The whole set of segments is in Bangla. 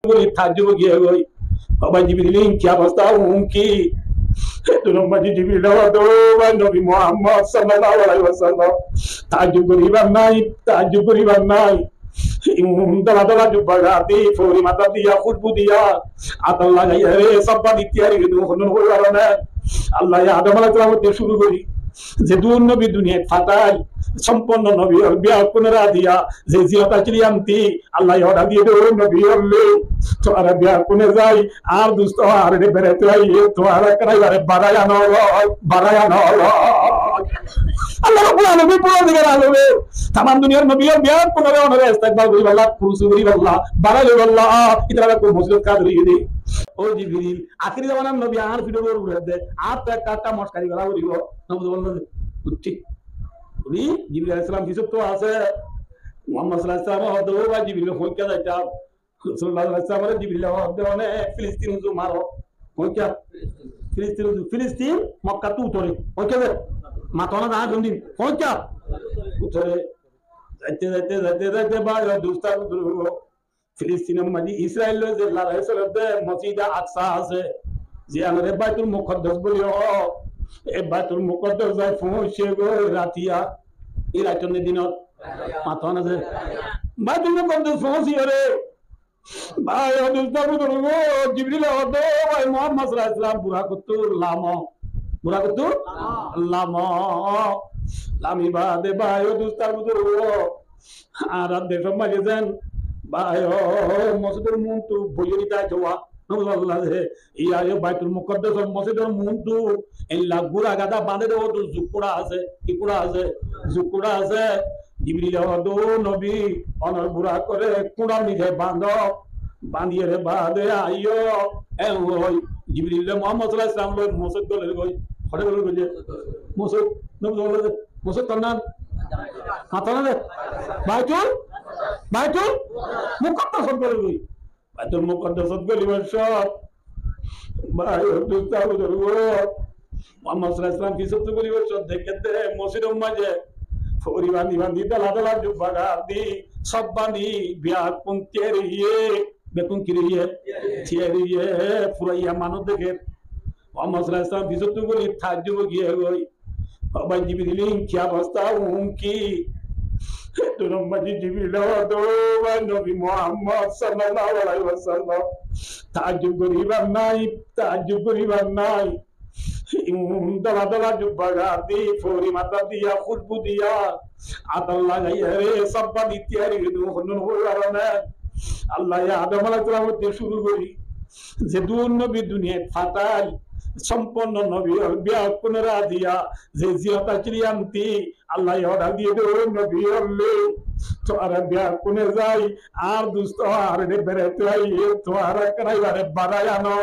বলি তাজ্জুব গিয়ে গই বাবা জিবরিল কি অবস্থা কি তো নবী জিবরিল তো নবী মুহাম্মদ সাল্লাল্লাহু আলাইহি ওয়াসাল্লাম তাজ্জুব করিবার নাই দালা দালা জুব্বা গাতি ফোরি মাথা দিয়া খুশবু দিয়া আতর লাগাইয়া রে সব্বা ইত্যাদি হনুন হয়ে গেল না আল্লাহ আদম আলাইহিস সালাম থেকে শুরু করি যে দুন নবী দুনিয়া ফাতাল সম্পন্ন নবী বিয়া পুনরা দিয়া যে জিয়াতা চিলিয়ামতি আল্লাহ অর্ডার দিয়ে দেব নবী হলে তো আর বিয়া কোনে যাই আর দুস্ত আর রে বেরেতে আই তো আর করাইবারে বাড়ায়ানো আল্লাহ রাব্বুল আলামিন পুরো দিকে আলোবে तमाम দুনিয়ার নবী বিয়া পুনরা অনরে ইস্তেকবাল করি আল্লাহ পুরুষ করি আল্লাহ বাড়ালে আল্লাহ ইতরা কো মুসলিম কাদরি দে ও জিবরিল আখিরি জামানার নবী আর ভিডিও করে উড়ে দে আর তো একটা মস্কারি করা করিব নবী বললেন বুঝছি উনি জিবরিল আলাইহিস সালাম কিছু তো আছে মুহাম্মদ সাল্লাল্লাহু আলাইহি ওয়াসাল্লাম হদো বা জিবরিল হইকা যাইতা রাসূলুল্লাহ সাল্লাল্লাহু আলাইহি ওয়াসাল্লাম জিবরিল হদো মানে ফিলিস্তিন জু মারো হইকা ফিলিস্তিন মক্কা তু উতরে হইকা দে মাতনা না জন্দিন হইকা উতরে যাইতে বাইরে দুস্তা ফিলিস্তিনের মাঝে ইসরায়েল যে লড়াই চলতে মসজিদে আকসা আছে যে আমাদের বাইতুল মুকদ্দাস বলি এই বাইতুল মুকদ্দাস যাই পৌঁছে গো রাতিয়া এই রাতের দিনত মাথা না যে বাইতুল মুকদ্দাস পৌঁছি রে ভাই দুস্তা বুজুর্গ জিবরিল হদো ভাই মুহাম্মদ সাল্লাল্লাহু আলাইহি ওয়াসাল্লাম বুড়া কত লামি বাদে ভাই দুস্তা বুজুর্গ আর দেশ মাঝে যান ভাই মসজিদের মুন্টু বইয়ের দায় জওয়া নবুল্লাহ হে ইয়া বাইতুল মুকদ্দাস মসজিদের মুন্টু এল্লা গুড়া গাদা বাঁধে দেব তো জুকুড়া আছে কি কুড়া আছে জিবরিল হদো নবী অনর বুড়া করে কুড়া নিজে বাঁধিয়ে রে বাদে আইও এ ওই জিবরিল মুহাম্মদ সাল্লাল্লাহু আলাইহি ওয়াসাল্লাম লই মসজিদ গলে গই হড়ে গলে গই মসজিদ নবুল্লাহ মসজিদ তন্না মাথা না বাইতুল মুকদ্দাস গলে গই বাইতুল মুকদ্দাস গলি বর্ষত ভাই দুস্তা বুজুর্গ মুহাম্মদ সাল্লাল্লাহু আলাইহি ওয়াসাল্লাম কি সত্য গলি বর্ষত দেখতে মসজিদের মাঝে ফোরি বাঁধি দালা দালা জুব্বা গাদি সব বাঁধি বিয়া কোন তেরিয়ে বেকুন কিরিয়ে তেরিয়ে ফুরাইয়া মানুষ দেখে মুহাম্মদ সাল্লাল্লাহু আলাইহি ওয়াসাল্লাম কি সত্য গলি তাজ্জুব গিয়ে গই বাবা জিবরিল কি অবস্থা কি তো নবী জিবরিল তো নবী মুহাম্মদ সাল্লাল্লাহু আলাইহি ওয়াসাল্লাম তাজ্জুব করিবার নাই দালা দালা জুব্বা গাদি ফোরি মাথা দিয়া খুশবু দিয়া আতর লাগাইয়া রে সব্বা ইত্যাদি হনুন হয়ে গেল না আল্লাহ আদম আলাইহিস সালাম থেকে শুরু করি যে দুন নবী দুনিয়া ফাতাল সম্পন্ন নবী বিয়া পুনরা দিয়া যে জিয়াতা চিলিয়ামতি আল্লাহ অর্ডার দিয়ে দেব নবী হলে তো আর বিয়া কোনে যাই আর দুস্ত আর রে বেরেতে আই তো আর করাইবারে বাড়ায়ানো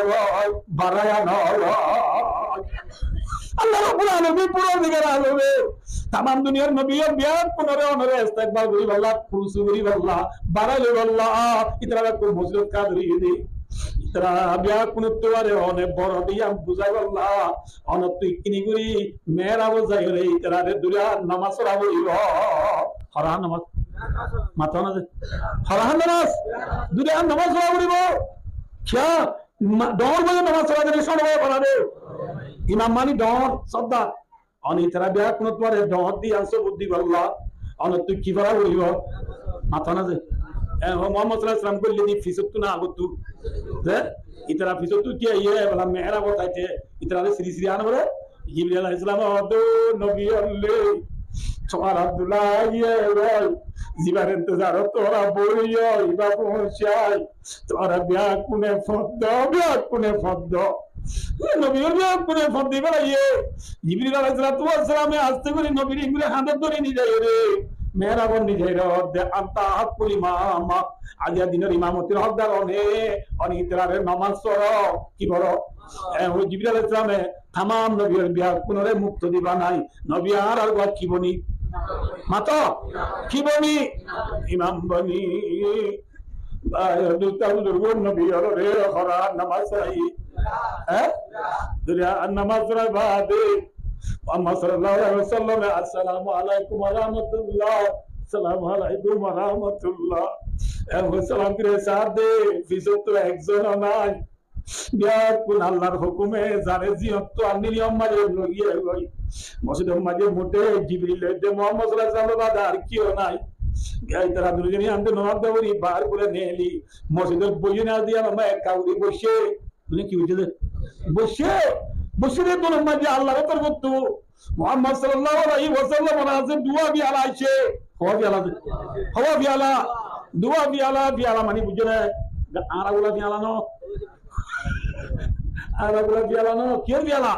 আল্লাহ রাব্বুল আলামিন পুরো দিকে আলোবে तमाम দুনিয়ার নবী বিয়া পুনরা অনরে ইস্তেকবাল করি আল্লাহ পুরুষ করি আল্লাহ বাড়ালে আল্লাহ ইতরা কো মুসলিম কাদরি দে ইতরা বিয়া কুনতওয়ারে অনে বড় দিয়া বুঝাই আল্লাহ অনত কিনি করি মেরা বুঝাই রে ইতরা রে দুনিয়া নামাজ পড়াবো হরা নামাজ মাথা না হরা নামাজ দুনিয়া নামাজ পড়াবো क्या डोर में नमाज पढ़ा दे शोन वो पढ़ा दे इमाम मानी डोर सद्दा और इतरा बिया कुन तुम्हारे डोर दी आंसर बुद्धि वल्ला और तू की बरा हुई हो माथा ना दे ए मोहम्मद सल्लल्लाहु अलैहि वसल्लम को लेदी फीसद तू ना आगो तू दे इतरा फीसद तू क्या ये भला मेरा वो कहते इतरा दे श्री श्री आने बोले जिब्रील अलैहि सलाम और दो नबी अल्लाह तुम्हारा अब्दुल्लाह ये बोल जीवार इंतजार तोरा बोलियो इबा पहुंचाई तोरा बिया कुने फद्दो नबी बिया कुने फद्दी बनाइए जिब्रील अलैहि सलाम आस्ते করে নবীর ইংরে হাতে ধরে নিয়ে যায় রে মেরা বন নিয়ে যায় রে আনতা হাকুল ইমাম আজিয়া দিনের ইমামতির হকদার অনে ইতরারে নামাজ পড়ো কি বড় ও জিবরিল আলাইহিস সালামে तमाम নবীর বিয়া কোনরে মুক্ত দিবা নাই নবী আর আর কি বনি মাতা কি বনি ইমাম বনি দুটা বুজুর্গ নবী আর রে হরা নামাজ আই হ্যাঁ দুনিয়া নামাজ পড়া বাদে মুহাম্মদ সাল্লাল্লাহু আলাইহি ওয়াসাল্লাম আসসালামু আলাইকুম ওয়া রাহমাতুল্লাহ আসসালামু আলাইকুম ওয়া রাহমাতুল্লাহ সালাম করে সাদে ফিসত তো একজন নাই বিয়া কোন আল্লাহর হুকুমে যারে জিয়ত তো আমি নিয়ম মাঝে লইয়ে গই মসজিদের মাঝে মোটে জিবরিল দে মুহাম্মদ সাল্লাল্লাহু আলাইহি ওয়াসাল্লাম আর কিও নাই গাই তারা দুজনই আনতে নবাব দাবরি বার করে নেলি মসজিদের বইয়ে না দিয়া আমরা এক কাউরি বসে তুমি কি বুঝলে বসে বসে রে তোর মাঝে আল্লাহর তরফ তো মুহাম্মদ সাল্লাল্লাহু আলাইহি ওয়াসাল্লাম রাজে দুয়া বি আলাইছে হওয়া বিয়ালা দুয়া বিয়ালা মানে বুঝে না আরাগুলা বিয়ালানো আরাগুলা বিয়ালানো কে বিয়ালা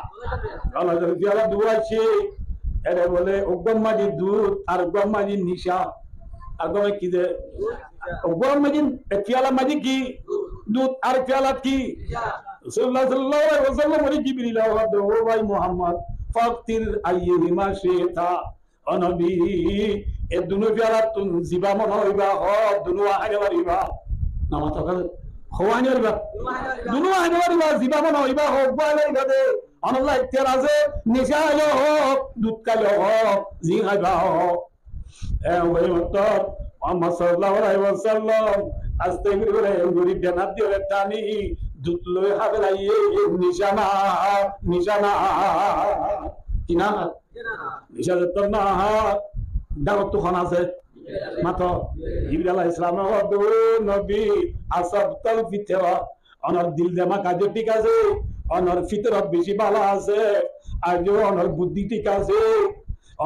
আল্লাহর বিয়ালা দুয়াইছে এরে বলে ওগম মাঝে দুধ আর ওগম মাঝে নিশা আর গমে কি দে ওগম মাঝে পিয়ালা মাঝে কি দুধ আর পিয়ালা কি সাল্লাল্লাহু আলাইহি ওয়াসাল্লাম বলে জিবরিল ও ভাই মুহাম্মদ ফাকতির আইয়িহিমা শিতা অনবী এ দুনো পিয়ালা তুন জিবা মন হইবা হ দুনো আগে বাড়িবা নামা তো হওয়ানি হইবা দুনো আগে বাড়িবা জিবা মন হইবা হোক বলে গদে আল্লাহ ইখতিয়ার আছে নিশা হলো হোক দুধ কালো হোক জি খাইবা হোক এ ওই মত মুহাম্মদ সাল্লাল্লাহু আলাইহি ওয়াসাল্লাম আস্তে করে গরিব জান্নাত দিয়ে টানি দুধ লই হাতে লাইয়ে নিশানা নিশানা কিনা নিশা তো না দাওয়াত তো খানা আছে মাত্র জিবরিল আলাইহিস সালাম নবী আসাবতাল ফিতরা অনর দিল দেমা কাজে ঠিক আছে অনর ফিতরত বেশি ভালো আছে আর যে অনর বুদ্ধি ঠিক আছে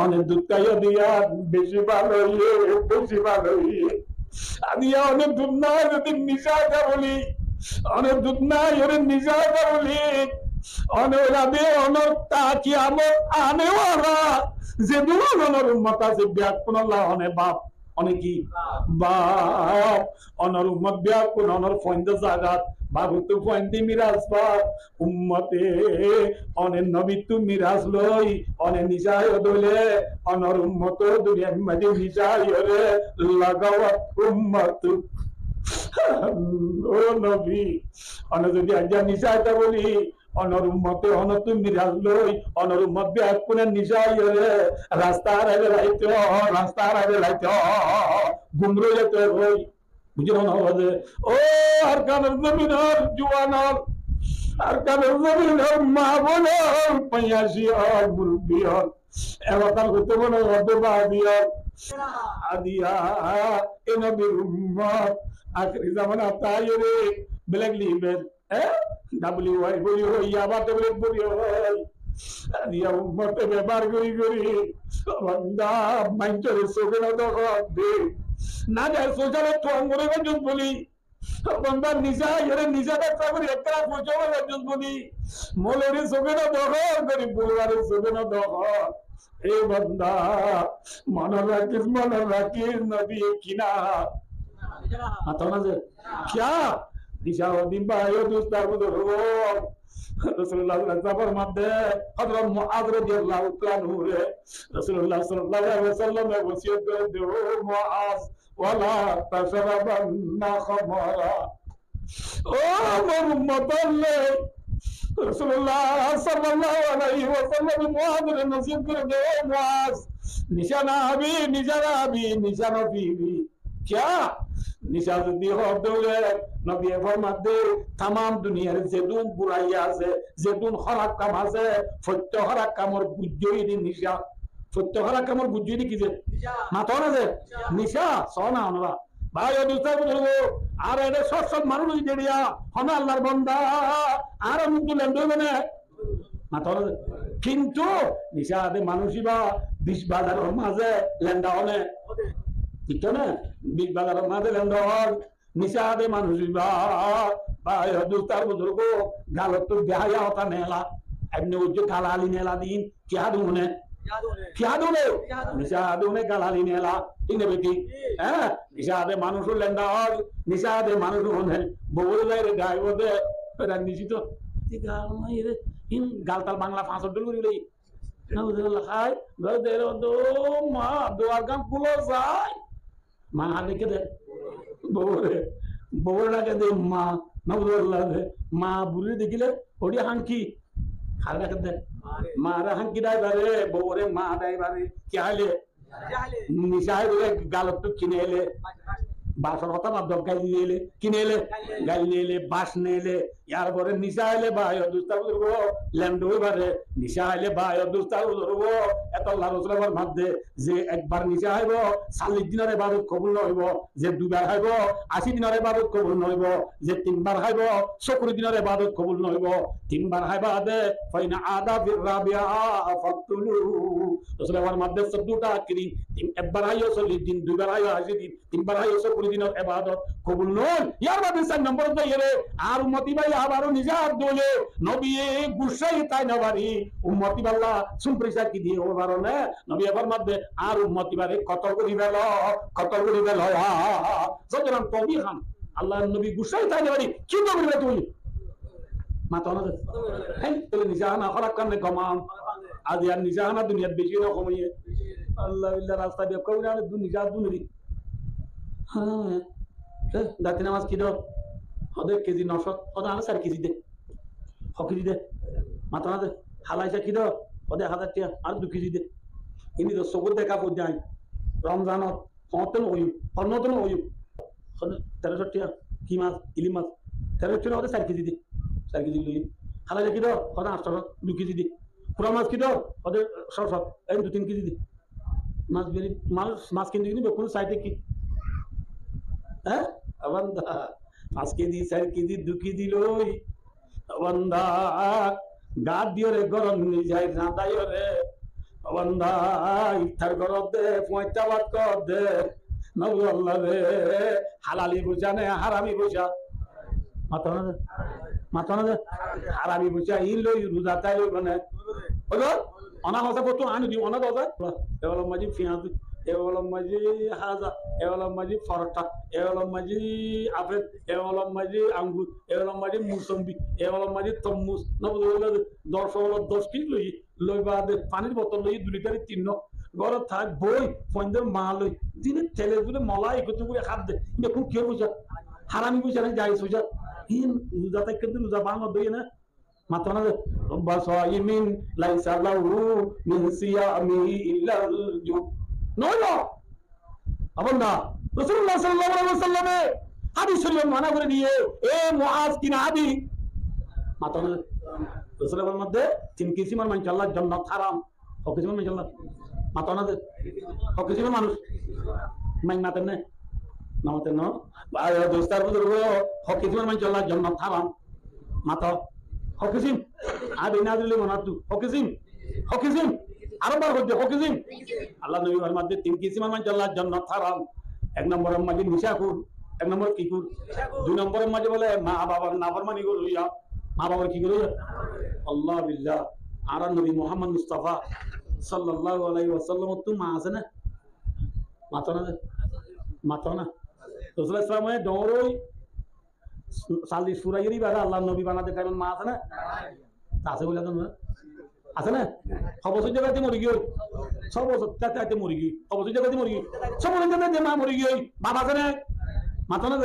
অনেক দুধ খাইয়া দিয়া বেশি ভালো আমি অনেক দুধ না যদি নিশাটা বলি অনেক দুধ নাই ওরে নিশাটা বলি অনেক রাবে অনেক তা কি আমার আনে ওরা যে দুজন অনর উম্মত আছে ব্যাকুন আল্লাহ অনেক বাপ অনেকি বাপ অনর উম্মত ব্যাকুন অনর ফয়েন্দ জাগাত বাবু তো ফয়েন্দি মিরাজ পা উম্মতে অনেক নবী তু মিরাজ লই অনেক নিশায় দলে অনর উম্মত দুনিয়ার মাঝে নিশায় রে লাগাওয়াত উম্মত ও নবী অনেক যদি আজ নিশায়টা বলি অনর উম্মতে অনর তু মিরাজ লই অনর উম্মত ব্যাকুনের নিশায় রে রাস্তার আগে লাইতে গুমরো যেতে হই বুঝলো না বাজে ও আর কানের জমিনের জুয়ানর আর কানের জমিনের মা বলে পঁয়াশি আর মুরব্বী হন এবার হতে বলে আদিয়া এ নবীর উম্মত আখরি জামানা তাই রে ব্ল্যাক লিভের WY বলি হই আবার ব্ল্যাক বলি হই আদিয়া উম্মতে ব্যবহার করি বান্দা মাইন্ডের সোগে না দে না যায় সোজালে তো আঙ্গুরে গজুন বলি বন্দা নিজা এর নিজাটা করে একটা পৌঁছাবে গজুন বলি মোলের সোগে না দহ করি পরিবারের সোগে না দহ এই বন্দা মনে রাখিস নবী কিনা আতো না যে क्या दिशा दिन बायो दोस्तार को रसूलुल्लाह सफर मध्य हजरत मुआज रदियल्लाहु ताला अन्हु रे रसूलुल्लाह सल्लल्लाहु अलैहि वसल्लम ने वसीयत कर दो मुआज वाला तशरबन्ना खमरा ओ मोर उम्मतल्ले रसूलुल्लाह सल्लल्लाहु अलैहि वसल्लम मुआज ने नसीहत कर दो मुआज निशाना निशाना बीवी क्या নিশাজুদ্দি হদলে নবী ফরমাতে तमाम দুনিয়ার যেদুন বুরাইয়া আছে যেদুন খারাপ কাম আছে সত্য খারাপ কামর বুঝই দি নিশা সত্য খারাপ কামর বুঝই দি কি যে মাথা না যে নিশা সোনা ওনা ভাই ও দুস্তা বলবো আর এটা সব মানুষ জেডিয়া হনা আল্লাহর বান্দা আর মুকুল লেন্ডো মানে মাথা না কিন্তু নিশা দে মানুষিবা 20 বাজারের মাঝে লেন্ডা হনে ঠিক না 20 বাজারের মাঝে লেন্ডা হন নিশা দে মানুষিবা ভাই ও দুস্তা বলবো গালত তো দেহায়া হতা নেলা এমনি ওই গালালি নেলা দিন क्या दूने निशादों में गालाली नेला इन्हें बेटी हैं निशादे मानुषों लेंदा और निशादे मानुषों होने बोल रहे रे गाय वो दे पर निशी तो ये गाल में ये इन गालताल बांग्ला फांस उड़ गई ले ना उधर लखाई घर दे रो दो माँ दो आगम पुलो साई माँ आने के दे बोल ना के दे माँ ना उधर लगे माँ बुरी देखिले ओडिया हांकी खाला के दे मारा हम किराए बारे बोरे माँ दाई बारे क्या ले निशाय बोले गालत तो किने ले বাসর হতা বাদ গাইলি এলে কিনে এলে গাইলি এলে বাস নেলে ইয়ার পরে নিশা এলে ভাই দুস্তার ধরবো ল্যান্ড হইবারে নিশা আইলে ভাই দুস্তার ধরবো এত আল্লাহ রসুলের মধ্যে যে একবার নিশা হইব 40 দিনের ইবাদত কবুল হইব, যে 2 বার হইব 80 দিনের ইবাদত কবুল হইব, যে 3 বার হইব 70 দিনের ইবাদত কবুল হইব। 3 বার হইবা দে ফাইনা আদা বির রাবিয়া ফাকতুলু রসুলের মধ্যে 14টা কিরি একবার আইও 40 দিন, 2 বার আইও 80 দিন, 3 বার আইও 70 দিনের ইবাদত কবুল নয়। ইয়ার মধ্যে 4 নম্বর তো এরে আর উম্মতি ভাই আবারও নিজার দোলে নবী গুসাই তাই না বাড়ি উম্মতি বাল্লা সুম্প্রিসা কি দিয়ে ওবার না নবী এবার মধ্যে আর উম্মতি বারে কত করি বেল সুতরাং কবি খান আল্লাহ নবী গুসাই তাই না বাড়ি কি করবে তুই মাথা না হ্যাঁ তুই নিজানা খরাক কানে গমাম আজ আর নিজানা দুনিয়ার বেশি না কমিয়ে আল্লাহ ইল্লা রাস্তা দিয়ে কবি না দুনিয়া দুনিরি হ্যাঁ দাঁতি নামাজ কি দাও ওদের কেজি 900 ওদের আরো 4 কেজি দে কেজি দে মাথা না দে হালাইসা কি দাও ওদের 1000 টাকা আর 2 কেজি দে ইনি তো সবুজ দেখা পড়ে যায় রমজানত কতন হইম অন্যতন হইম 1300 টাকা কি মাছ ইলি মাছ 1300 টাকা ওদের 4 কেজি দে 4 কেজি লই হালাইসা কি দাও ওদের 800 2 কেজি দে পুরা মাছ কি দাও ওদের 600 এই 2-3 কেজি দে মাছ বেরি মাছ কিনতে কিনবে কোন সাইডে কি হ্যাঁ বন্ধা 5 কেজি 4 কেজি 2 কেজি লই বন্ধা গাদ দিও রে গরম নি যায় না দাইও রে বন্ধা ইফতার কর দে পয়টা বাদ কর দে নবী আল্লাহ রে হালালি বুঝা নে হারামি বুঝা মাথা না হারামি বুঝা ই লই রোজা তাই লই মানে ওগো অনা হসা কত আনি দি অনা দাদা এওলা মাজি ফিয়াজ এওলা মাজি হাজা এওলা মাজি ফরটা এওলা মাজি আপেল এওলা মাজি আঙ্গুর এওলা মাজি মুসম্বি এওলা মাজি তরমুজ নবুল 10 কেজি লই বাদে পানির বোতল লই 2 লিটার 3 ঘর থাক বই ফন্দের মা লই দিনে তেলে দুলে মলাই কত করে খাদ দে দেখুন কি বুঝা হারামি বুঝা না যাই সুজা হিন রোজা কিন্তু রোজা বাংলা দই না মাথা না বাসাইমিন লাইসা লাহু মিন সিয়ামি ইল্লা জু নয় আবন্দা রাসূলুল্লাহ সাল্লাল্লাহু আলাইহি ওয়াসাল্লামে হাদিস শরীফ মানা করে দিয়ে এ মুআজ কিনা আদি মাথা না রাসূলের মধ্যে 3 কিসিমের মানুষ আল্লাহ জান্নাত হারাম ও কিসিমের মানুষ আল্লাহ মাথা না ও কিসিমের মানুষ মাই মাতেন না নামাতেন না ভাই দোস্তার বুজুর্গ ও কিসিমের মানুষ আল্লাহ জান্নাত হারাম মাথা হকিজিম আদি না দিলে মনাতু হকিজিম আরবার হচ্ছে হকিজিম আল্লাহ নবী ওর মধ্যে 3 কিসিমের মানুষ আল্লাহ জান্নাত হারাম। 1 নম্বরের মাঝে নিশাকুর, 1 নম্বর কিকুর, 2 নম্বরের মাঝে বলে মা বাবার নাফরমানি করিয়া মা বাবার কি করিয়া আল্লাহ বিল্লাহ আর নবী মুহাম্মদ মুস্তাফা সাল্লাল্লাহু আলাইহি ওয়াসাল্লাম তো মা আছে না মাথা না রাসূলুল্লাহ সাল্লাল্লাহু আলাইহি দৌড়ই সালি সুরাইরি বারা আল্লাহ নবী বানাতে কারণ মা আছে না আছে বলে তো আছে না অবশ্যই জায়গাতে মরি গই সব জায়গাতে মরি গই অবশ্যই জায়গাতে মরি গই সব জায়গাতে মা মরি গই বাবা আছে না মাথা না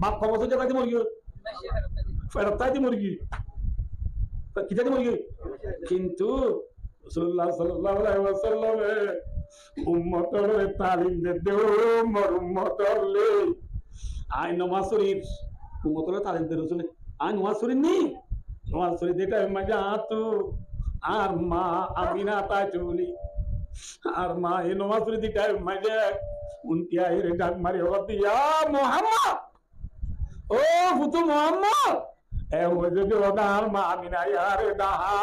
বাপ অবশ্যই জায়গাতে মরি গই ফেরতাইতে মরি গই কিতাতে মরি গই কিন্তু রাসূলুল্লাহ সাল্লাল্লাহু আলাইহি ওয়াসাল্লাম উম্মতর তালিম দেও মর উম্মতর লে আই নামাজ শরীফ উম্মতর তালিম দে রাসূল আই নামাজ শরীফ নি নামাজ শরীফ দেখা মজা তো আর মা আমিনা তাই চলি আর মা এ নামাজ শরীফ দেখা মজা উনতিয়া এর ডাক মারি হদিয়া মুহাম্মদ ও ফুতু মুহাম্মদ এ ওজে ওদার মা আমিনা ইয়ারে দাহা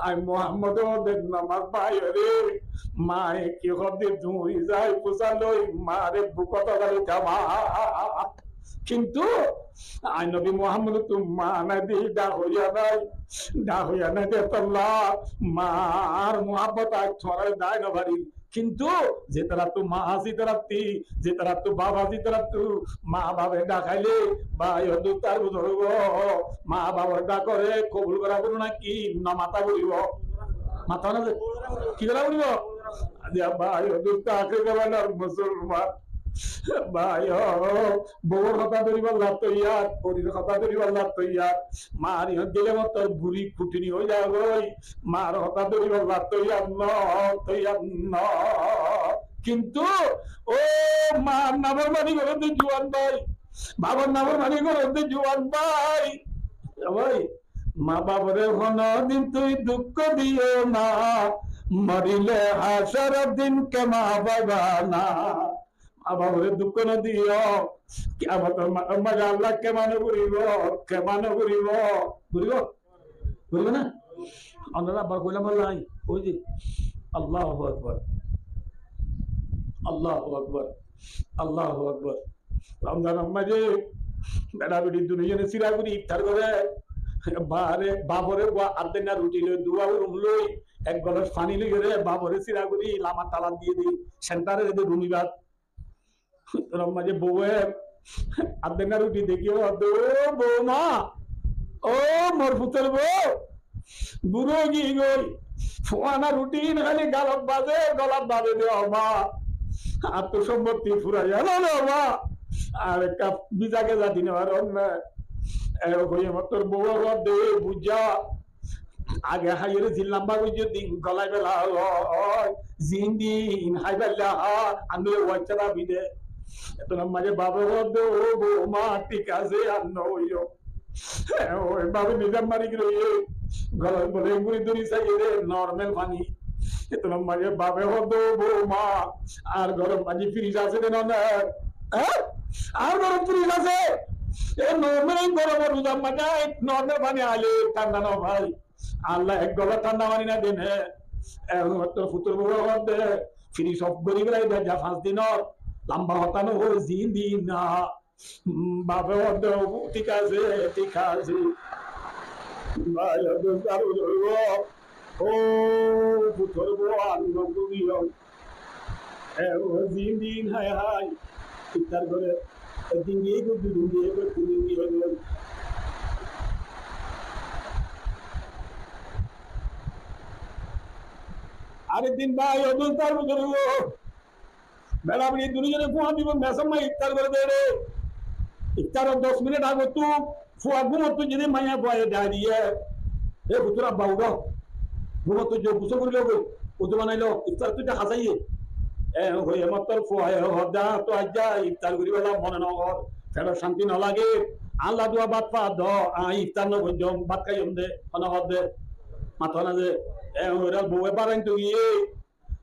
আই মুহাম্মদ ওদের নামাজ পাই রে মায়ে কি হদি ধুই যায় পুষালই মারে বুকত গালি কামা কিন্তু আই নবী মুহাম্মদ তো মা নবী দা হইয়া নাই দে আল্লাহ মার মুহাব্বত আই ছড়াই দাই না বাড়ি কিন্তু যে তারা তো মা আসি তারাতি যে তারা তো বাবা আসি তারা তো মা বাবা ডাকাইলে ভাই হদু তার ধরব মা বাবা ডাকরে কবুল করা বলো না কি না মাথা বলিব মাথা না কি করা বলিব ভাই হদু তাকে গেলার মুসলমান ভাই বউর কথা ধরিবার লাভ তৈয়ার পরির কথা ধরিবার লাভ তৈয়ার মার গেলে মত বুড়ি খুটিনি হয়ে যাবে মার কথা ধরিবার লাভ তৈয়ার ন কিন্তু ও মা নামের মানি করতে জুয়ান ভাই, বাবার নামের মানি করতে জুয়ান ভাই। ভাই মা বাবারে দিন তুই দুঃখ দিও না, মরিলে হাসার দিন কে মা বাবা না। মা বাবারে দুঃখ না দিও, মজা আল্লাহ কেমন করিব, কেমন করিব, বুঝব বুঝব না। আমরা আবার কইলাম আল্লাহ ওই যে আল্লাহু আকবার, আল্লাহু আকবার, আল্লাহু আকবার। রমজানের মাঝে বেড়া বেড়ি দুজনে সিরা করি ইফতার করে বারে বাবরে আর্ধেক না রুটি লই দুয়া রুম লই এক গলাস পানি লই রে বাবরে সিরা করি লামা তালা দিয়ে দিই সেন্টারে দে রুমিবাদ রম মাঝে বউয়ে আর্ধেক না রুটি দেখিও ও বৌমা, ও মোর পুতের বউ বুড়ো কি গই ফোয়ানা রুটি খালি গালত বাজে গলাত বাজে দে মা, আত্মসম্পত্তি ফুরাই জানো না মা, আর একটা বিজাকে জাতি নেওয়ার তোর বউ দে বুঝা আগে হাইয়ের জিল্লাম্বা বুঝে গলায় বেলা জিন দিন হাই বেলা আমি ওয়াইচারা বিদে এত মাঝে বাবা দে ও বৌমা ঠিক আছে আর নইও ওই বাবু নিজাম মারি গিয়ে গলায় বলে গুড়ি দড়ি চাই রে নর্মাল পানি এত মাঝে বাবা দে বৌমা আর গরম পানি ফ্রিজ আছে না আর গরম ফ্রিজ আছে আল্লাহ এক গলা ঠান্ডা মানি না দেন ফুতুর ফ্রি সব গরিব যা 5 দিন লম্বা হতানো জিন দিন না বাবে ঠিক আছে ঠিক আছে ও ফুতুর জিন দিন হায় হায় ইফতার করে একদিন গিয়ে দুদিন গিয়ে তিনদিন গিয়ে আরেকদিন ভাই অদুল তার বেলা বেড়ি দুজনে ফোয়া দিব মেসম্মা ইফতার করে দে রে ইফতারের 10 মিনিট আগে তু ফোয়া ঘুমতো যদি মাইয়া বয়ে দাঁড়িয়ে এ ভুতুরা বাউরা ঘুমতো যে গুছো করলো ওজো বানাইলো ইফতার তুইটা হাসাইয়ে হয়ে মাত্র ফোয়ায় হদা তো আজ্জা ইফতার করি বেলা মনে নগর ফেরো শান্তি ন লাগে আল্লাহ দুয়া বাদ পা দ ইফতার ন গঞ্জম বাদ খাই দে অনহদ দে মাথা না যে ওরা বউয়ে পারেন তো গিয়ে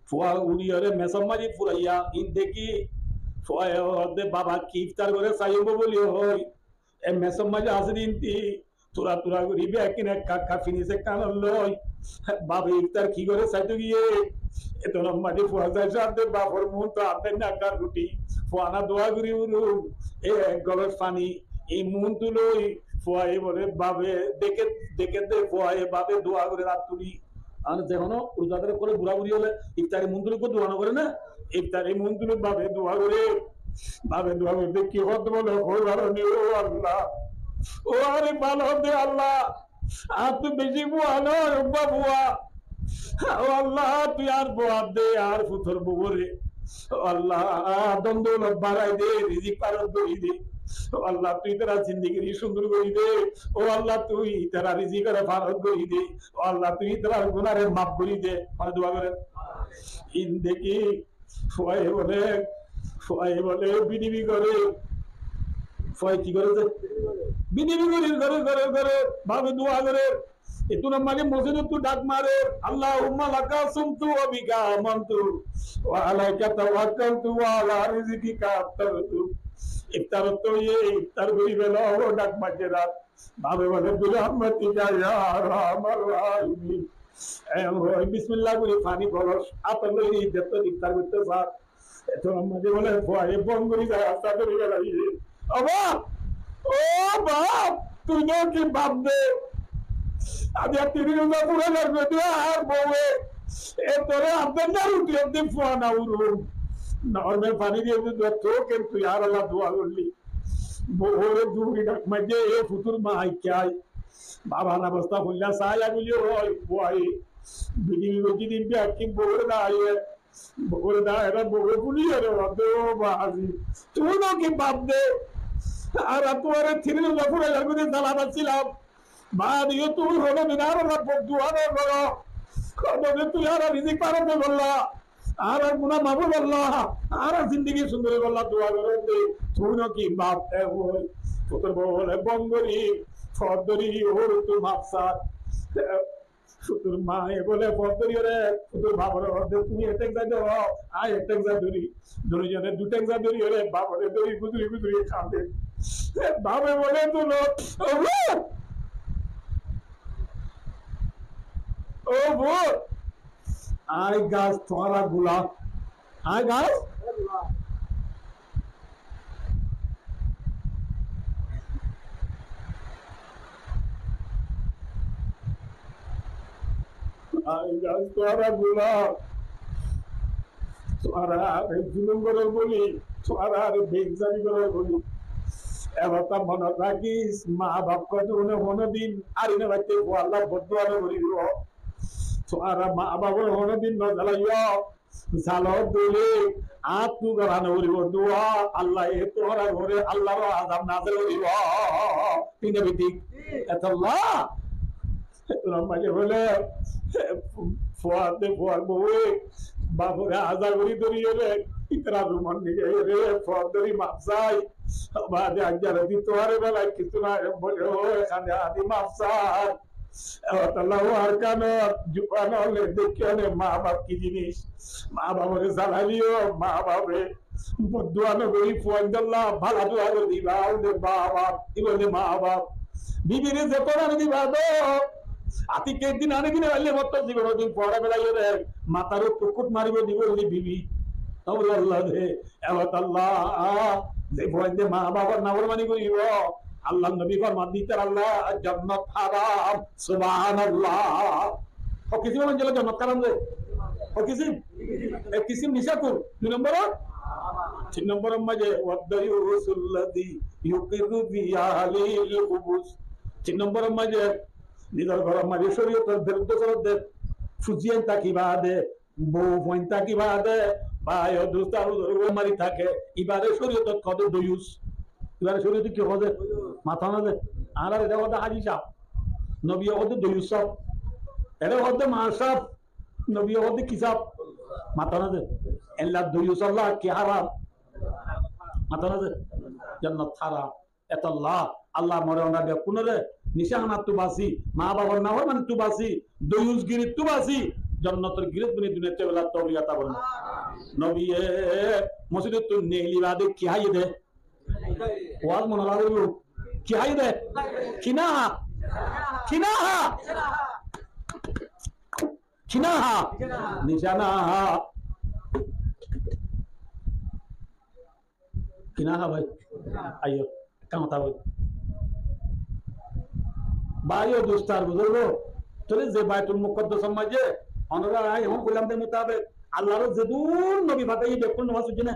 ফোয়া উড়িয়ে মেসম মারি ফুরাইয়া ইন দেখি ফোয়ায় হদে বাবা কি ইফতার করে চাইব বলি হই এ মেসম মাঝে আসে দিন তি তোরা তোরা করি বেকিনে কাকা ফিনিসে কান লই বাবা ইফতার কি করে চাইতো গিয়ে এত মাঝে ফোয়া যায় সাথে বাপর মুহূর্ত হাতে নাকার রুটি ফোয়ানা দোয়া করি উরু এ এক গলাস পানি এই মুহূর্ত লই ফোয়াই বলে বাবে দেখে দেখে দে ফোয়াই বাবে দোয়া করে রাত তুলি আর যেমন রোজাদার করে বুড়া বুড়ি হলে ইফতারি মন্দিরকে দোয়া করে না ইফতারি মন্দির বাবে দোয়া করে কি হতে বলে ও আল্লাহ ও আরে ভালো দে আল্লাহ আর তুই বেশি বুয়া নয় বুয়া ও আল্লাহ তুই আর বোয়া দে আর ফুথর বুবরে আল্লাহ দ্বন্দ্ব বাড়াই দে রিজিক পারত করি দে ও আল্লাহ তুই তারা জিন্দিগি সুন্দর করি দে ও আল্লাহ তুই তারা রিজিকের ফারত করি দে ও আল্লাহ তুই তারা গুনারে মাফ করি দে মানে দোয়া করেন ইন দেখি ফোয়াই বলে বিডিবি করে ফয় কি করে বিডিবি করে করে করে ভাবে দোয়া করে এতু না মানে মসজিদে তু ডাক মারে আল্লাহুম্মা লাকা সুমতু ওয়া বিকা আমানতু ওয়া আলাইকা তাওয়াক্কালতু ওয়া আলা রিজকিকা আফতারতু ইফতার তো ইফতার করি বেলা ও ডাক মাঝে রাত ভাবে বলে বিরহমাতিকা ইয়া আরহামার রাহিমিন এ বিসমিল্লাহ করে পানি বলস আপন লই যত ইফতার করতে স্যার এত মাঝে বলে ভয় বন্ধ করি যায় আস্তা করে গেলাই বাবা ও বাপ তুই না কি বাপ দে আমি আর 3 রোজা পুরো লাগবে তুই আর বউয়ে এ তোরে আপনার না রুটি আপনি ফোয়ানা উরু নর্মাল পানি দিয়ে তো কিন্তু আর আল্লাহ দোয়া করলি বউরে দুই ডাক মাঝে এ ফুতুর মা আইকাই বাবার অবস্থা হইলা সায়া গুলি হয় বই বিডিবি গজি দিন কে কি বউরে না আইয়ে বউরে না এরা বউরে গুলি রে বাদে ও বাজি তুই না কি বাপ দে আর তোরে 3 রোজা পুরো লাগবে সালা বাছিলাম মা দিও তুই হলো বিনার আল্লাহ দোয়া করো কবে তুই আর রিজিক পারতে বললা আর গুনাহ মাফ আল্লাহ আর জিন্দেগি সুন্দর আল্লাহ দোয়া করে দে তুই কি বাপ এ হই তোর বলে বঙ্গরি ফদরি ওর তো মাফসার তোর মা এ বলে ফদরি রে তোর বাবার অর্ধে তুমি এটেক যা দাও আই এটেক যা ধরি দুজনে দুটেক যা ধরি রে বাবারে ধরি গুদরি গুদরি কাঁদে বাবে বলে তো ও বো আই গাছ তোমারা গুলা আই গাছ আই গাছ তোমারা গুলা তোমারা জুলুম করে বলি তোমারা বেগজারি করে বলি এবার মনে রাখিস মা বাপ কত দিন আর ইনে বাচ্চা আল্লাহ বদুয়ানো করি তোমারা মা বাবার দিন না জ্বালাইও জ্বালো দলে আর তু গড়ানো করিব দোয়া আল্লাহ এ তোরা ঘরে আল্লাহর আযাব নাযিল করিব ঠিক না ঠিক আল্লাহ তোরা মাঝে বলে ফুয়াতে ফুয়ার বউয়ে বাবুরে আজা করি ধরিয়ে রে ইতরা রুমন নিয়ে রে ফদরি মাফসাই বাদে আজ্জার দি তোরে বেলা কিছু না বলে ও এখানে আদি মাফসাই আল্লাহ আর কেন জুবানো লে দেখিয়ে মা বাপ কি জিনিস মা বাবাকে জ্বালালিও মা বাপে বদুয়ানো করি ফুয়াল্লাহ ভালো দোয়া করে দিবা ওদের বাবা কি বলে মা বাপ বিবিরে যত না দিবা দো আতিকে দিন আনে কিনে আইলে মত জীবন দিন পড়া বেলা রে মাথার পুকুট মারিব দিব বিবি তবে আল্লাহ দে এবার আল্লাহ যে বন্ধে মা বাবার নাফরমানি করিব আল্লাহ নবী ফরমান দিতেন আল্লাহ জান্নাত হারাম সুবহানাল্লাহ ও কিছু মানে জেলা জান্নাত হারাম রে ও কিছু নিশা কর দুই নম্বর তিন নম্বর মাঝে ওয়াদাইউসুল্লাযী ইউকিরু বিআলিল কুবুস তিন নম্বর মাঝে নিদর ঘর মাঝে শরীয়তের বিরুদ্ধে করতে ফুজিয়েন তাকিবা দে বউ পয়েন্ট তাকিবা দে বায়ো দুস্তারু ধরে মারি থাকে ইবারে শরীয়ত কত দুয়ুস এবারে শরীয়তে কি হবে মাথা না দে আর এটা কথা হাজি সাহেব নবী হতে দুয়ুস সব এটা হতে মাসাব নবী হতে কিসাব মাথা না দে আল্লাহ দুয়ুস আল্লাহ কি হারাম মাথা না দে জান্নাত হারাম এত আল্লাহ আল্লাহ মরে ওনা দে পুনরে নিশানা তুবাসি মা বাবার না হয় মানে তুবাসি দুয়ুস গিরি তুবাসি জান্নাতের গিরত বনি দুনিয়াতে বেলা তওবিয়া তা বলনা নবী মসজিদে তো নেলি বাদে কি হাই দে ওয়াজ মনে লাগলো কি হাই দে কিনা কিনা কিনা নিশানা কিনা ভাই আইও কামতা ভাই ভাইও দোস্তার বুঝলো চলে যে বাইতুল মুকদ্দাস মাঝে অনরা আই হম বললাম দে মোতাবেক আল্লাহর যেদুন নবী ভাতাই দেখুন নামাজ হচ্ছে না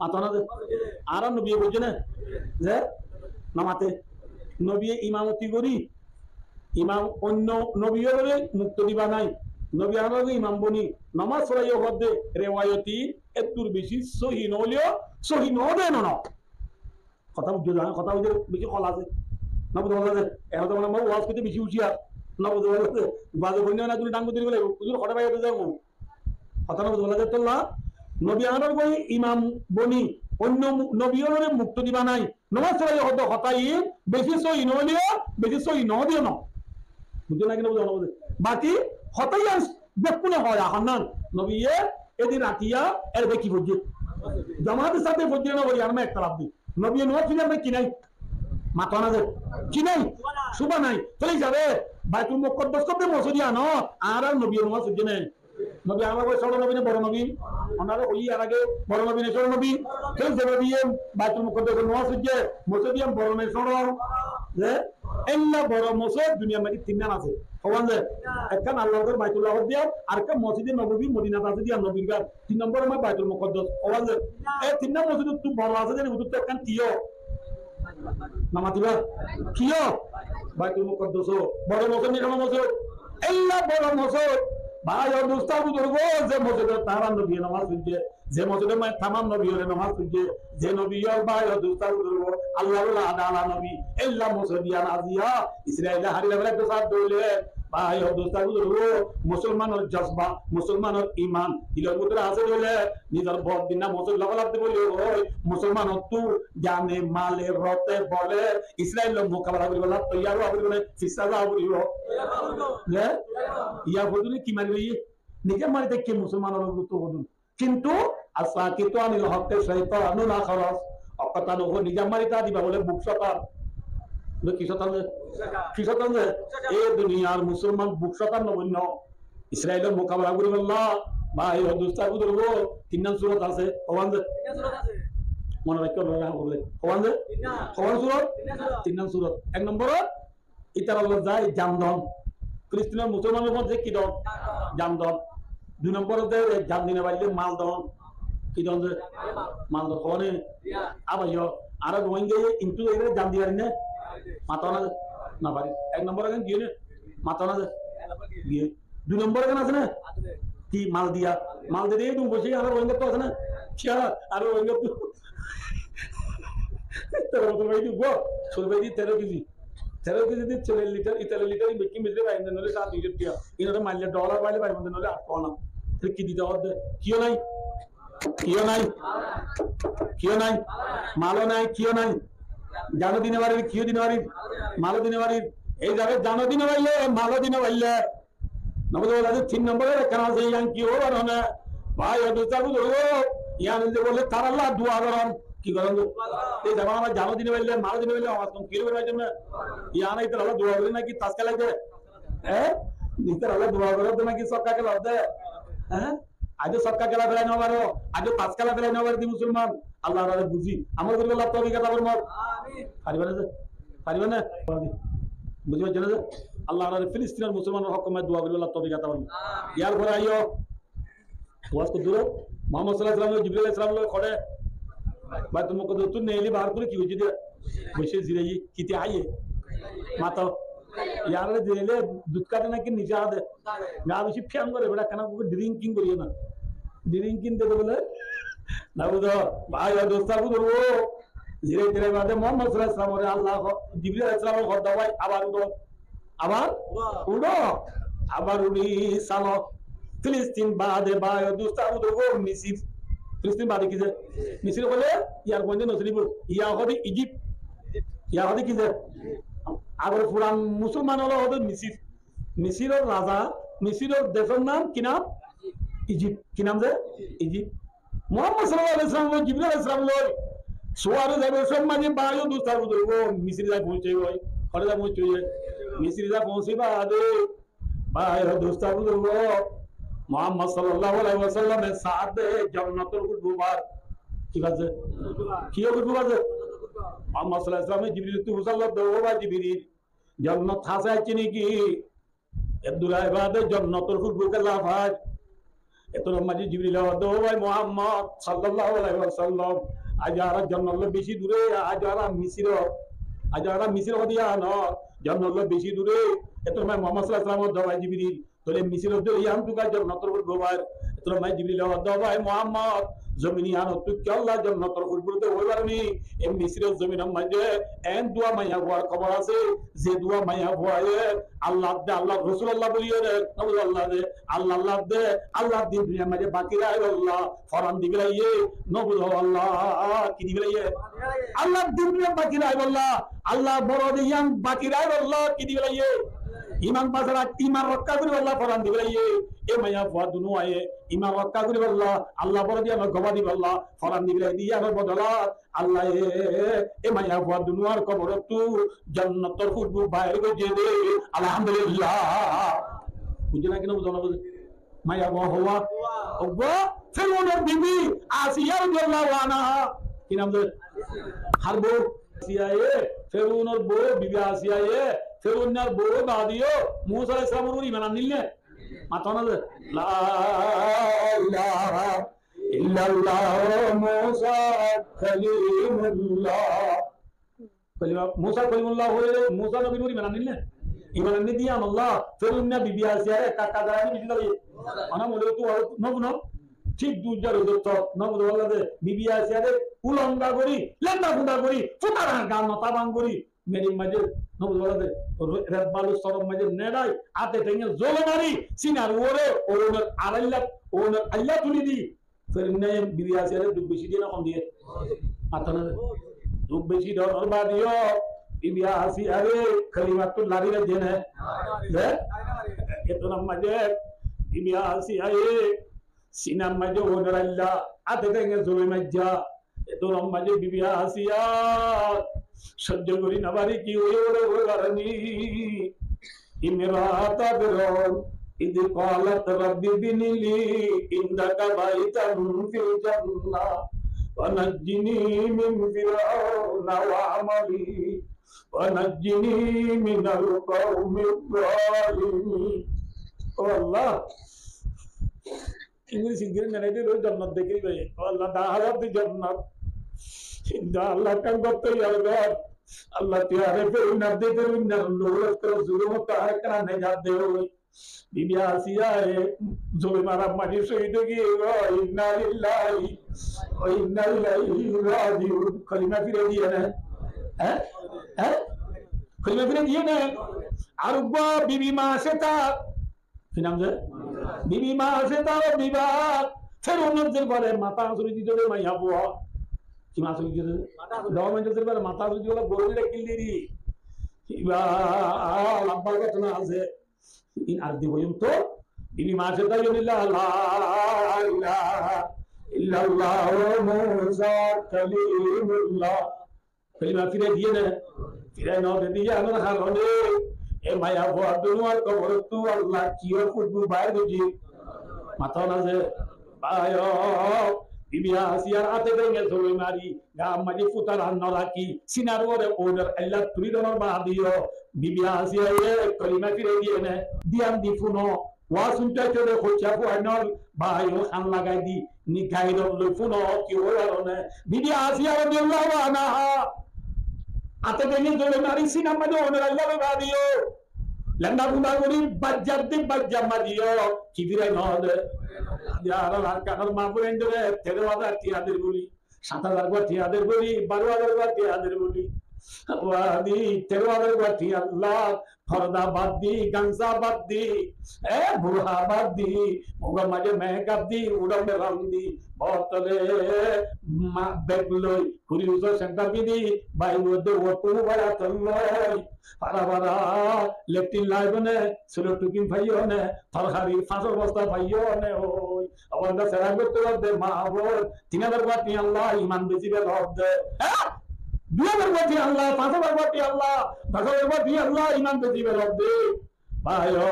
মাথা না আর নবী বলছে না যে নামাতে নবী ইমামতি করি ইমাম অন্য নবীরে মুক্ত দিবা নাই নবী আমাকে ইমাম বনি নামাজ পড়াইও হদে রেওয়ায়তি এতুর বেশি সহি নলিও সহি নদে না কথা বুঝছো না কথা বুঝে বেশি কল আছে না বুঝতে পারলে এখন তো আমার ওয়াজ করতে বেশি উচিয়া না বুঝতে পারলে বাজে বন্য না তুমি ডাঙ্গু দিলে হুজুর কটা বাইরে যাবো কথা না বুঝতে পারলে তোল্লা নবী আমার বই ইমাম বনি অন্য নবীরে মুক্ত দিবা নাই নামাজ পড়াইও হদে হতাই বেশি সহি নলিও বেশি সহি নদিও না বুঝছো না কিনা বুঝো না বুঝে বাকি হতাই দেখুন হয় আহান্নান নবী এদিন রাখিয়া এর দেখি বুঝছে জামাতের সাথে বুঝছে না বলি আমি একটা লাভ দিই নবী নোয়া ফিরে আমরা কি নাই মাথা না কি নাই শুভা নাই চলে যাবে বাইতুল মুকদ্দাস করতে মসজিদ আনো আর নবী নোয়া সুজে নাই নবী আমার ছোট নবী না বড় নবী ওনারে ওই আর আগে বড় নবী না ছোট নবী সেই যাবে দিয়ে বাইতুল মুকদ্দাস নোয়া সুজে মসজিদ বড় নবী ছোট যে এল্লা বড় মসজিদ দুনিয়ার মধ্যে তিনটা আছে হওয়ান যে একখান আল্লাহর বাইতুল্লাহ দিয়া আর একটা মসজিদে নববী মদিনাতে আছে দিয়া নবীর গান তিন নম্বর আমার বাইতুল মুকদ্দাস হওয়ান যে এই তিনটা মসজিদ তুই বড় আছে জানি উত্তর একখান কিও নামাতিবা কিও বাইতুল মুকদ্দাস বড় মসজিদ নিকাম মসজিদ এল্লা বড় মসজিদ ভাই ও দোস্তা বুজুর্গ যে মসজিদে তারা নবী নামাজ পড়ছে যে মসজিদে মানে তামাম নবীরে নামাজ পড়ছে যে নবী আর ভাই ও দোস্তা বুজুর্গ আল্লাহর আদালা নবী এল্লা মসজিদিয়া নাজিয়া ইসরাইল হারিলা বলে তো সাথ দইলে ভাই দোস্তার বুঝলো মুসলমানের জজবা মুসলমানের ইমান ইলার ভিতরে আছে বলে নিজের বদ দিন না মুসল লাগাতে বলে ওই মুসলমান তু জানে মালে রতে বলে ইসরায়েলের মোকাবেলা করিব না তৈয়ার হবে বলে ফিসালা করিব হ্যাঁ ইয়া বদুনি কি মারিবে নিজে মারিতে কি মুসলমানের তো বদুন কিন্তু আসা কিন্তু আনিল হকতে শয়তানু না খরচ অকতা নহ নিজে মারিতা দিবা বলে বুকসতা কি শতাংশ এই দুনিয়ার মুসলমান বুক শতাংশ ইসরায়েলের মোকাবেলা করিব না ভাই দোস্তার বুঝবো 3 নং সূরা আছে মনে রাখতে হবে কোরআন সূরা 3 নং সূরা 1 নম্বর ইতার আল্লাহ যায় জামদন খ্রিস্টান মুসলমানের মধ্যে কি দন জামদন 2 নম্বরে জাম দিনে বাইলে মাল দন কি দন মাল দন কোনে আবাইও আর রোহিঙ্গা ইনটু এর জাম দিয়ার না মাথা না পারি 1 নম্বর এখন গিয়ে মাথা না গিয়ে 2 নম্বর এখন আছে না কি মাল দিয়া মাল দিয়ে তুমি বসে আর রোহিঙ্গা তো আছে না কিয়া আর রোহিঙ্গা তো তেরো তো ভাই দিব শুরু ভাই 13 কেজি দিয়ে 40 লিটার ইতালি লিটার বেকি মিজরে বাইন্দে নলে 7 লিটার দিয়া ইনারে মাইলে ডলার বাইলে বাইন্দে নলে 8 পাওনা কি দিতে হবে কিও নাই মালও নাই কিও নাই জানো দিনে বাড়ি কিও দিনে বাড়ি মালো দিনে বাড়ি এই যাবে জানো দিনে বাইলে মালো দিনে বাইলে নবদ বলে 3 নম্বরে কেন আছে ইয়ান কি ও আর না ভাই দোস্তা বুঝো ইয়ান যে বলে তার আল্লাহ দোয়া করেন কি করেন এই যাবা আমরা জানো দিনে বাইলে মালো দিনে বাইলে আওয়াজ কম কি হবে ভাই জন্য ইয়ান এই তার আল্লাহ দোয়া করে নাকি তাসকা লাগে হ্যাঁ নিতার আল্লাহ দোয়া করে তো নাকি সক্কা কে লাভ দেয় হ্যাঁ আজ সক্কা খেলা ফেলাই না পারো আজ পাঁচ খেলা ফেলাই না পারি মুসলমান আল্লাহ বুঝি আমার করবো লাভ তবে কথা বলবো পারিবে না বুঝি পারছেন যে আল্লাহ ফিলিস্তিনের মুসলমানের হকমে দোয়া করবে লাভ তবে কথা বলবো ইয়ার পরে আইও ওয়াজ কত দূর মোহাম্মদ সাল্লাল্লাহু আলাইহি ওয়াসাল্লাম জিবরাইল আলাইহিস সালাম খড়ে ভাই তুমি কত তুই নেলি বাহার করে কি হইছে দিয়ে বসে জিরাই কিতে আইয়ে মাতা यार जेले दूध का देना कि नीचे आ दे ना बेसी फ्याम करे बेटा कना को ड्रिंकिंग करियो ना ड्रिंकिंग दे दो बोले ना बुझो भाई और दोस्ता बुझो धीरे धीरे बादे मोहम्मद सल्लल्लाहु अलैहि वसल्लम और अल्लाह जिब्रील अलैहिस सलाम को दवाई आबार उड़ो आबार उड़ी सालो फिलिस्तीन बादे भाई और दोस्ता बुझो मिस्र फिलिस्तीन बादे किसे मिस्र बोले यार बंदे नसलीपुर या होदी इजिप्ट या होदी किसे আবার পুরান মুসলমান হলো ওদের মিসিরের রাজা মিসিরের দেশের নাম কি নাম ইজিপ্ট কি নাম যে ইজিপ্ট মুহাম্মদ সাল্লাল্লাহু আলাইহি ওয়াসাল্লাম জিবরিল আলাইহিস সালাম লই সোয়ারে যাবে সম্মানে বায়ু দুস্তার বুঝবো মিসির যায় পৌঁছে হয় করে যা পৌঁছে মিসির যা পৌঁছিবা আদে বায়ু দুস্তার বুঝবো মুহাম্মদ সাল্লাল্লাহু আলাইহি ওয়াসাল্লামের সাথে জান্নাতুল গুরবার কি আছে কি গুরবার আছে মোহাম্মদ সাল্লাল্লাহু আলাইহি ওয়াসাল্লাম জিবরিল তু মুসাল্লাত দাও বা জিবরিল জান্নাত খাসা চিনি কি এদুরাই বাদে জান্নাতুল খুরবুকে লাফাজ এতর মাঝে জিবরিল দাও ভাই মুহাম্মদ সাল্লাল্লাহু আলাইহি ওয়াসাল্লাম আজ আর জান্নাতুল বেশি দূরে আজ আর মিসর হদিয়া না জান্নাতুল বেশি দূরে এতর মাই মুহাম্মদ সাল্লাল্লাহু আলাইহি ওয়াসাল্লাম দাও ভাই জিবরিল তোলে মিসর দাও ইয়াম তুকা জান্নাতুল খুরবার এতর মাই জিবরিল দাও ভাই মুহাম্মদ জমিনি আনো তুই কি আল্লাহ জান্নাতুল খুরবুতে হইবারনি এই মিসরের জমিনের মধ্যে এন দোয়া মাইয়া হওয়ার খবর আছে যে দোয়া মাইয়া হয় আল্লাহ দে আল্লাহ রাসূলুল্লাহ বলিয়ে রে আল্লাহ দে আল্লাহ দে আল্লাহ দিন দুনিয়ার মধ্যে বাকি রায় আল্লাহ ফরান দিবলাইয়ে নবুল আল্লাহ কি দিবলাইয়ে আল্লাহ দিন দুনিয়া বাকি রায় আল্লাহ বড় দিয়ান বাকি রায় আল্লাহ কি দিবলাইয়ে ইমান বাজারা ইমান রক্ষা করি আল্লাহ ফরান দিবলাইয়ে এ মাইয়া ফুয়া দুনু আয়ে ইমান রক্ষা করি আল্লাহ বড় দিয়া গবাদি আল্লাহ ফরান দিবলাই দিয়া বদলাত আল্লাহ এ মাইয়া ফুয়া দুনু আর কবর তু জান্নাতুল খুরবু বাইরে গজে দে আলহামদুলিল্লাহ বুঝে না কেন বুঝো না বুঝে মাইয়া গো হওয়া ওগো ফেরউনের বিবি আসিয়া রাদিয়াল্লাহু আনহা কি নাম দে হারবো আসিয়ায়ে ফেরউনের বউ বিবি আসিয়ায়ে ফেরউনের বউ দাদিও মুসা আলাইহিস সালামের ঈমান আনলে মাথা না লা ইলাহা ইল্লাল্লাহ মুসা কালিমুল্লাহ মুসা কালিমুল্লাহ হয়ে মুসা নবীর ঈমান আনলে ঈমান আনলে দিয়া আল্লাহ ফেরউন বিবি আসিয়া কাকা দাঁড়ানি বিবি দাঁড়িয়ে আনা বলে তো নবুন ঠিক দুজার দত্ত নবুদ বললে বিবি আসিয়া উলঙ্গা করি লেন্দা ফুন্দা করি ফুটারা গান নতা বাং করি মেরি মাঝে নবুল বলাদে রেড বালু সরম মাঝে নেড়াই আতে টেঙ্গে জলে মারি সিনার ওরে ওনার আড়াইলা ওনার আল্লাহ তুলি দি ফেরনে বিবি আছে দুধ বেশি দিয়ে না কম দিয়ে মাথা না দুধ বেশি ডর বা দিও বিবি আসি আরে কালিমাতুল লারি রে জেনে এত নাম মাঝে বিবি আসি আরে সিনার মাঝে ওনার আল্লাহ আতে টেঙ্গে জলে মাজ্জা এত নাম মাঝে বিবি আসিয়া সহ্য করি না পারি কি ওরে ওরানি ইমরাতা বিরল ইদ ক্বালাত রাব্বি বিনিলি ইনদাকা বাইতান ফিল জান্নাহ ওয়া নাজ্জিনি মিন ফিরআউনা ওয়া আমালি ওয়া নাজ্জিনি মিনাল কওমিজ জালিমিন ও আল্লাহ ইংলিশ ইংরেজি নেই রোজ জান্নাত দেখি ভাই ও আল্লাহ দাহারাত দি জান্নাত ইন্দা আল্লাহ কান করতে ইয়ার Allah tiare pe una de una loras pero zuro ta kara ne jate ho bibi asiya e zole mara mani shahid ki inna lillahi wa inna ilaihi raji'un kalima fire diye na kalima fire diye na arba bibi ma se ta finam je bibi ma se ta biba fer onun del bare mata suri di jode mai abo কি মাছ হইছে গভর্নমেন্টের পরে মাথা যদি ওলা বড়িটা কিল্লিরি ইবা লম্বা ঘটনা আছে ইন আর দিবয়ম তো ইনি মাছে তাই ইল্লা লা ইলাহা ইল্লাল্লাহ মুসা কালিমুল্লাহ কালিমা ফিরে দিয়ে না ফিরে না দিয়ে আমরা হারনে এ মায়া বদনুয়ার কবর তু আল্লাহ কিও কুদু বাইরে জি মাথা না যে বায়ো বিবি আসিয়ার আতে দেঙ্গে জলে মারি গা মাঝে ফুতার আন্না কি সিনার ওরে ওদের আল্লাহ তুই দনর বা দিও বিবি আসিয়া এ কলিমা ফিরে দিয়ে নে দিয়াম দি ফুনো ওয়া শুনতে চলে খোঁচা ফুয়ানল ভাইও খান লাগাই দি নি গাইর লই ফুনো কি ওরা নে বিবি আসিয়া রাদিয়াল্লাহু আনহা আতে দেঙ্গে জলে মারি সিনা মাঝে ওদের আল্লাহ বা দিও লন্ডা বুদা করি বাজ্জার দিক বাজ্জা মাদিও কি ফিরে নদে यार কারণ মাপুরেন ধরে 13000 টিয়াদের বলি 7000 গো টিয়াদের বলি 12000 গো টিয়াদের বলি ওয়াদি 13000 গো টিয়া আল্লাহ ফরদা বাদ দি গামসা বাদ দি এ বুড়া বাদ দি ওগা মাঝে মেকআপ দি উড়ামে রাম দি বতলে মা বেগলই পুরি উজো সেন্টার দি বাই মধ্যে ওটু বড়া তল্লই পারাবারা লেফটিন লাইবনে সুলো টুকিন ভাইও নে তরকারি ফাঁসর বস্তা ভাইও নে ওই আমাদের সেরা করতে দে মা বল 3000 বাতি আল্লাহ ঈমান বেজিবে রব দে হ্যাঁ 2000 বাতি আল্লাহ 5000 বাতি আল্লাহ 10000 বাতি আল্লাহ ঈমান বেজিবে রব দে ভাইও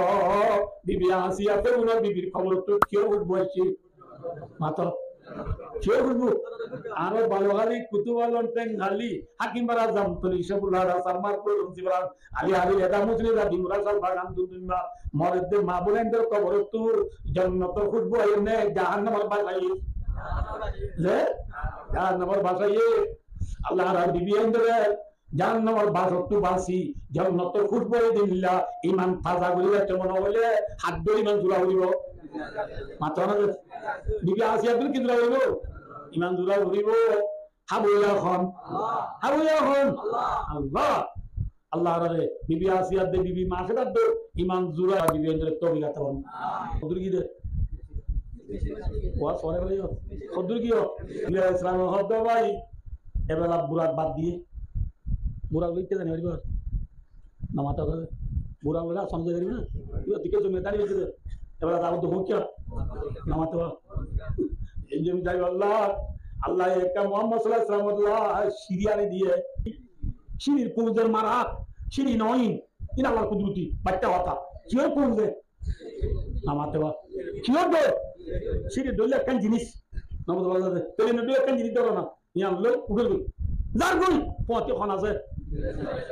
বিবি আসিয়া তে উনার বিবির খবর তো কেউ বলছি মাত্র কেউ বলবো আরো বালোগালি কুতুবালন টেং গালি হাকিম বারা জামতলি সবুলা রাসামার কোন জিবরান আলী আলী এদা মুসলিম দা দিমরা সাল বাগান দুনিয়া মরদে মা বলেনদের কবর তুর জান্নাত খুশবু আইনে জাহান্নামের বাসাই যে জাহান্নামের বাসাই আল্লাহ রাব বিবি এন্ডরে জাহান্নামের বাসতু বাসি জান্নাত খুশবু দিল্লাহ ঈমান তাজা করিয়া কেমন হলে হাত ধরে ঈমান জুড়া হইব মাত্র না বিবি আসিয়া তুই কি জুড়া হইব ঈমান জুড়া হইব হাবুয়া খন আল্লাহ আল্লাহ রে বিবি আসিয়া দে বিবি মাসে দে ঈমান জুড়া বিবি এন্ডরে তওবা তাওন কদুর কি দে ওয়া সরে বলে কদুর কি ইলা ইসলাম হদ ভাই এবেলা বুড়া বাদ দিয়ে বুড়া কইতে জানি হইব না মাথা করে বুড়া বলা সমঝে গেলি না ইও দিকে জিম্মেদারি হইছে এবেলা দাও তো হোক क्या না মাথা এই জিম্মেদারি আল্লাহ আল্লাহ একটা মুহাম্মদ সাল্লাল্লাহু আলাইহি ওয়াসাল্লাম সিরিয়ানে দিয়ে সিরির পুজোর মারা সিরি নয় ইন আল্লাহর কুদরতি বাচ্চা কথা কিও পুজে না মাথা কিও দে সিরি দলে কোন জিনিস নবদ বলা দে তেলে নদে কোন জিনিস ধরো না ইয়াম লো উগল যার গই পথে কোন আছে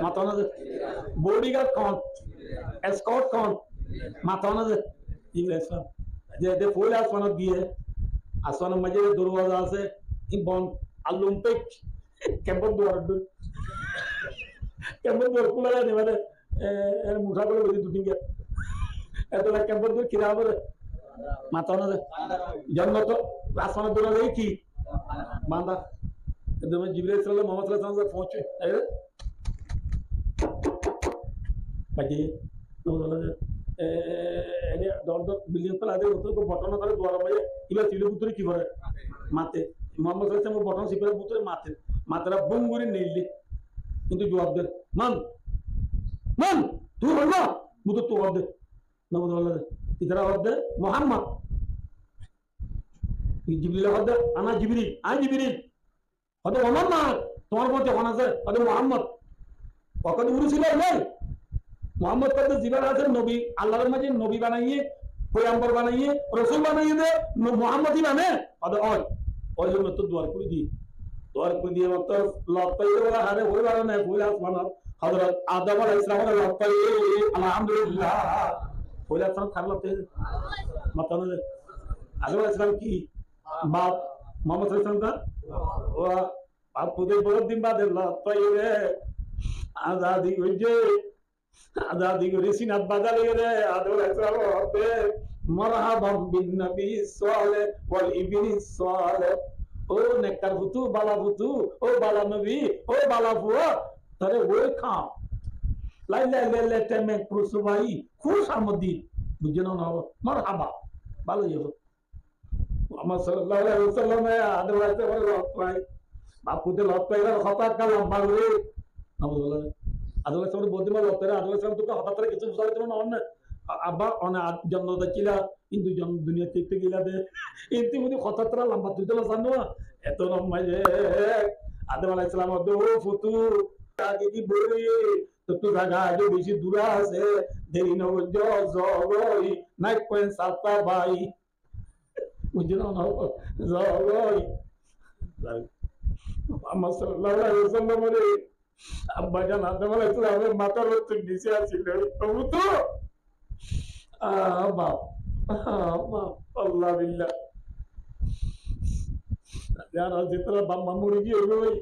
মাথা না বডিগার্ড কোন এসকর্ট কোন মাথা না ইংরেজরা যে দে ফুল আসমান দিয়ে আসমান মাঝে দরওয়াজা আছে ইবন আলুম্পিক কেমন দুয়ার খোলা যায় মানে এর মুঠা করে বেশি দুদিন গে এত কেমন দুয়ার কিরা হবে মাথা না জন্নত আসমান দরওয়াজা কি বান্দা एकदम जिब्राइल सल्लल्लाहु अलैहि वसल्लम पहुंचे কাজে বিলিয়ন আদের বটন করে দোয়ার মাঝে এবার চিলে পুত্রে কি করে মাতে মোহাম্মদ বটন সিপারে পুত্রে মাতে মাতেরা বুম করে নিলি কিন্তু জবাব দে মান মান তুই বলবা বুধ তো জবাব দে না বললে ইতারা জবাব দে মোহাম্মদ জিবরিল জবাব দে আনা জিবরিল আই জিবরিল হয়তো ওমর না তোমার মধ্যে কোন আছে হয়তো মোহাম্মদ কখন উড়ছিল নাই মোহাম্মদ কত জীবন আছে নবী আল্লাহর মাঝে নবী বানাইয়ে পয়গম্বর বানাইয়ে রাসূল বানাইয়ে দে মোহাম্মদই মানে হয়তো ওই জন্য তো দোয়া করে দি দোয়া করে দিয়ে মত লতাই বলা হারে ওই বারে না বলে আসমান হযরত আদম আলাইহিস সালামের লতাই আলহামদুলিল্লাহ বলে আসমান থাকলতে মাতানো আদম আলাইহিস সালাম কি বাপ মোহাম্মদ সাল্লাল্লাহু আলাইহি ওয়াসাল্লাম ও आप खुदे बहुत दिन बाद लताई रे आजादी होइजे आजादी করে সিনাত বাজালে রে আদম আলাইহিস সালাম হবে মারহাবান বিন নবী সালেহ ওয়াল ইবনি সালেহ ও নেককার ফুতু বালা ফুতু ও বালা নবী ও বালা ফুয়া তারে ওয়েলকাম লাই লাই লাই লাই তেমে প্রসবাই খুশ আমদি বুঝনো না মারহাবা ভালো হইলো মুহাম্মদ সাল্লাল্লাহু আলাইহি ওয়াসাল্লাম আদম আলাইহিস সালাম লতাই বাপুতে লতাই এর কথা কালাম বাংলা আবুল্লাহ আদম আলাইহিস সালাম বলতে বলে লতাই আদম আলাইহিস সালাম তো হঠাৎ করে কিছু বুঝাইতে না অন্য আব্বা অনে জন্ম দাচিলা কিন্তু জন্ম দুনিয়া থেকে গিলা দে এতে মনে হঠাৎ করে লম্বা তুই তো জানো এত লম্বা যে আদম আলাইহিস সালাম দো ফুতু আগে কি বলি তো তো জায়গা আগে বেশি দূর আছে দেরি না বুঝো জগই নাই কোন সাতা ভাই বুঝলো না জগই মুহাম্মদ সাল্লাল্লাহু আলাইহি ওয়াসাল্লাম রে আব্বা জান আদম আলাইহিস সালামের মাথার উপর নিচে আছিল তবু তো বাপ আল্লাহ বিল্লাহ যারা যেতরা বাম্মা মরে গিয়ে ওই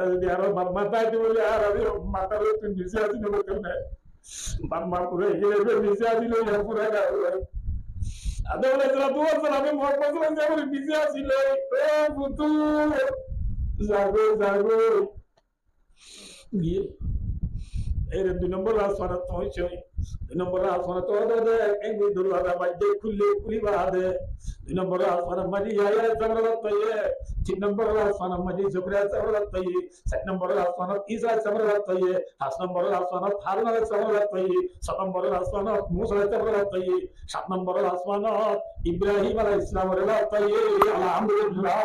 যদি আরো বাম্মা তাইতে বলে আর আমি মাথার উপর নিচে আছিল বলতে না বাম্মা পুরো গেলে নিচে আছিল পুরো আদম আলাইহিস সালাম মোহাম্মদ সাল্লাল্লাহু আলাইহি ওয়াসাল্লাম নিচে আছিল ও পুতু জাগো জাগো গিয়ে এর 2 নম্বর আসমানে পৌঁছে 2 নম্বর আসমানে তো দে এই দুলওয়ালা বাজে খুলে পুরি বাদে 2 নম্বর আসমানে মাজি আয়া সামরাত তাইয়ে 3 নম্বর আসমানে মাজি জুবরা সামরাত তাইয়ে 7 নম্বর আসমানে ঈসা সামরাত তাইয়ে 8 নম্বর আসমানে হারুন আলাইহিস সামরাত তাইয়ে 7 নম্বর আসমানে মুসা আলাইহিস সামরাত তাইয়ে 7 নম্বর আসমানে ইব্রাহিম আলাইহিস সামরাত তাইয়ে আলহামদুলিল্লাহ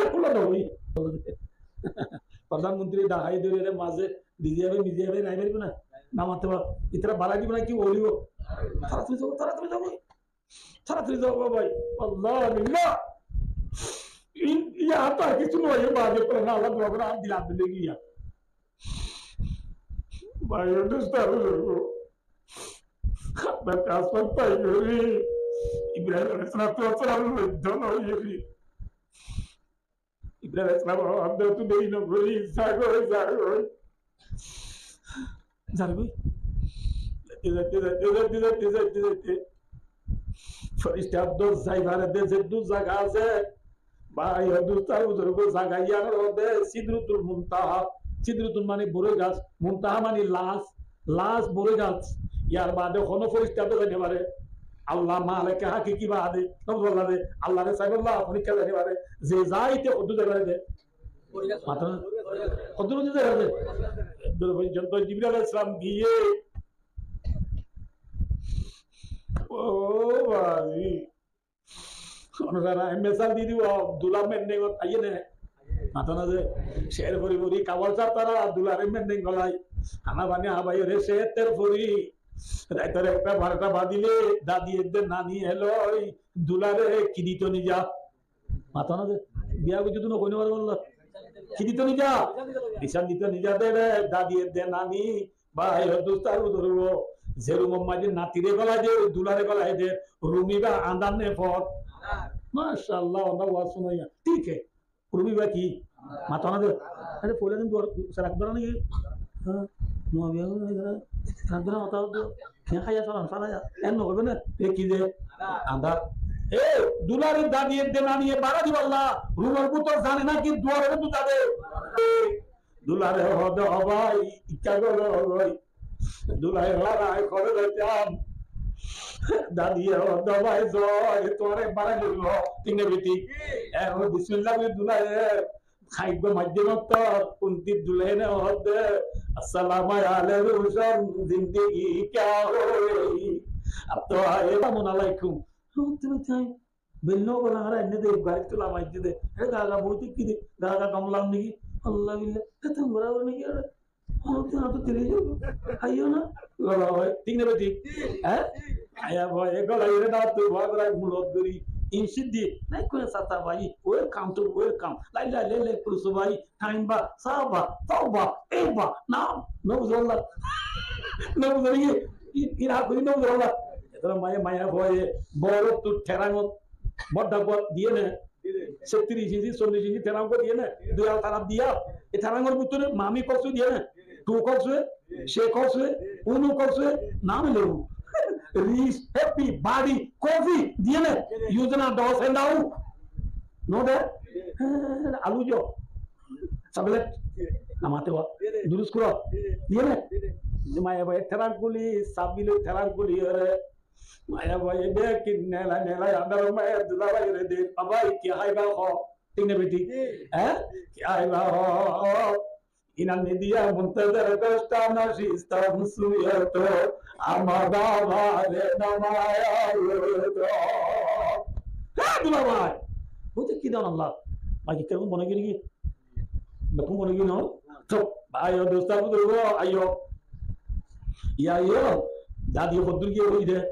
এগুলো দই প্রধানমন্ত্রী ডাহাই ধরে মাঝে দিদিয়াবে নাই পারবে না নামাতে ইতরা বালা দিব না কি বলিব তাড়াতাড়ি যাবো ভাই আল্লাহ বিল্লাহ ইয়া তো কিছু নয় বাজে পর না আল্লাহ দোয়া করে আম দিলাম দিলে গিয়া ভাই understand আপনার কাজ পাই গরি ইব্রাহিম আলাইহিস সালাম জন হইবি ইব্রাহিম আলাইহিস সালাম আমরা তো দেই না গরি জাগো ফরিস্তা আব্দুল সাইবারে দেশে দু জায়গা আছে ভাই হিন্দুস্তান বুজুর্গ জায়গা ইয়ার মধ্যে সিদরুতুল মুনতাহা সিদরুতুল মানে বড় গাছ মুনতাহা মানে লাশ বড় গাছ ইয়ার বাদে কোন ফরিস্তা তো জানে পারে আল্লাহ মালিক হাকিকি বাদে তবে বললে আল্লাহ রে সাইবুল্লাহ পরীক্ষা জানে পারে যে যাইতে কত জায়গা দে মাথা কত জায়গা দে পর্যন্ত জিবরাইল আলাইহিস সালাম গিয়ে ও ভাই ওনারা মেসাল দি দিও দুলা মেন্ডে আইয়ে নে মাথা না যে শের ভরি ভরি কাওয়াল চাতারা দুলারে মেন্ডে গলাই আনা বানি আবাই রে শেতের ভরি রাইতর একটা বারটা বাদিলে দাদি এদের নানি এলো দুলারে কি দিত নিজা মাথা না যে বিয়া বুঝি তো কইনে পারবো না কি দিত নিজা দিশান দিত নিজা দে রে দাদি এদের নানি ভাই হিন্দুস্তান ধরবো যেরুম মাঝে নাতিরে গলা যে দুলারে গলায় যে রুমি বা আন্দান নে পর মাশাআল্লাহ ওনা ওয়াজ শুনাইয়া ঠিক है রুমি বা কি মাথা না দে আরে পরে দিন তোর সারাক ধরা নাকি হ্যাঁ নো বিয়া না সান্দরা মাথা তো কে খাইয়া সারা সারা এন হবে না এ কি যে আন্দা এ দুলারে দাদি এদের নানি এ বাড়া দি আল্লাহ রুমার পুত্র জানে না কি দুয়ারে তো যাবে দুলারে হবে ভাই ইচ্ছা করো ভাই দুলাই লড়াই করে যাইতাম দাদিয়ে দবাই জয় তোরে বাড়া গেল তিনে বেটি এখন বিসমিল্লাহ বলে দুলাই খাইব মাধ্যমত কুন্তি দুলাই না হদে আসসালামু আলাইকুম জিন্দেগি क्या होई अब तो आए আসসালামু তুমি তাই বেল্লো বলা আর এনে দে গাড়ি তোলা মাইতে দে এ গাগা বউতি কি দে গাগা কামলাম নাকি আল্লাহ বিল্লাহ এত বরাবর নাকি আর তো তেরে যাও আইও না গলা হয় ঠিক না ঠিক হ্যাঁ আয়া ভাই গলা এর না তো ভাগরা মুলত করি ইনসিদি নাই কোন সাতা ভাই ওয়েলকাম টু ওয়েলকাম লাইলা লেলে কুলসু ভাই টাইমবা সাবা তাওবা এবা নাম নবুল্লাহ নবুল্লাহ ইরা কই নবুল্লাহ এতরা মায়া মায়া ভয়ে বড় তো ঠেরাঙ্গ বড় বড় দিয়ে না 36 ইঞ্চি 40 ইঞ্চি ঠেরাঙ্গ দিয়ে না দুই তারাপ দিয়া এই ঠেরাঙ্গর ভিতরে মামি কসু দিয়ে না টু কসু সে কসু উনু কসু নাম লেউ রিস হ্যাপি বাডি কফি দিয়ে না ইউজনা দস এন্ডাউ নো দে আলু জো সাবলেট নামাতে ওয়া দুরুস করো দিয়ে না মায়া ভাই ঠেরাঙ্গুলি সাবিলে ঠেরাঙ্গুলি আরে माया भाई देख नेला नेला अंदर में दुला भाई रे देख अबाई क्या है बा हो तीन बेटी हैं क्या है बा हो इन मीडिया मुंतजर कष्टा नशिस्ता मुस्लिया तो आमादा भाले नमाया तो है दुला भाई वो तो किधर अल्लाह बाकी क्या बन गई नहीं बकु बन गई ना तो भाई और दोस्तों को देखो आयो या यो दादी बद्दुल की हुई है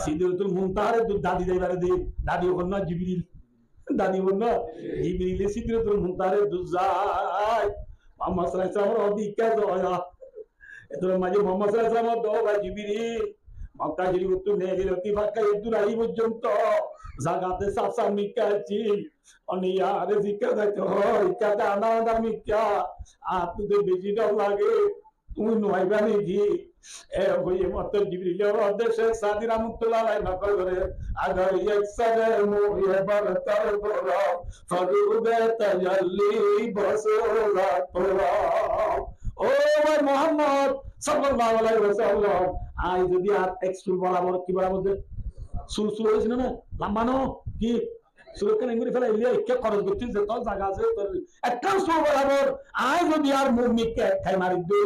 সিদরাতুল মুনতাহারে দাদি যাইবারে দে দাদি ওখান না জিবরিল দাদি ওখান না জিবরিল সিদরাতুল মুনতাহারে দুজাই মুহাম্মদ সাল্লাল্লাহু আলাইহি ওয়াসাল্লাম দিকা দয়া এতর মাঝে মুহাম্মদ সাল্লাল্লাহু আলাইহি ওয়াসাল্লাম দোয়া জিবরিল মক্কা শরীফ তো নেগে রতি ফাকা এদুরাই পর্যন্ত জাগাতে সাফসা মিকাচি অনিয়া আরে জিকা দাইতো ইকাতে আনাদা মিকা আতুতে বেশি ডর লাগে তুমি নয়বানি জি এ হইয়ে মত জিবরিল দেশে সাদি রাহমাতুল্লাহ আলাইহি নকল করে আগার ইকসারে মুহে বরতর বরা ফরুবে তাজাল্লি বসরা তোরা ও ভাই মুহাম্মদ সাল্লাল্লাহু আলাইহি ওয়াসাল্লাম আই যদি আর এক্সট্রুল বরাবর কি বরাবর সুলসুল হইছে না লম্বানো কি সুরক্ষা নেই ফেলা ইলিয়া কে খরচ করছিস যে তোর জায়গা আছে তোর একটা সুর বরাবর আই যদি আর মুমিকে খাই মারি দে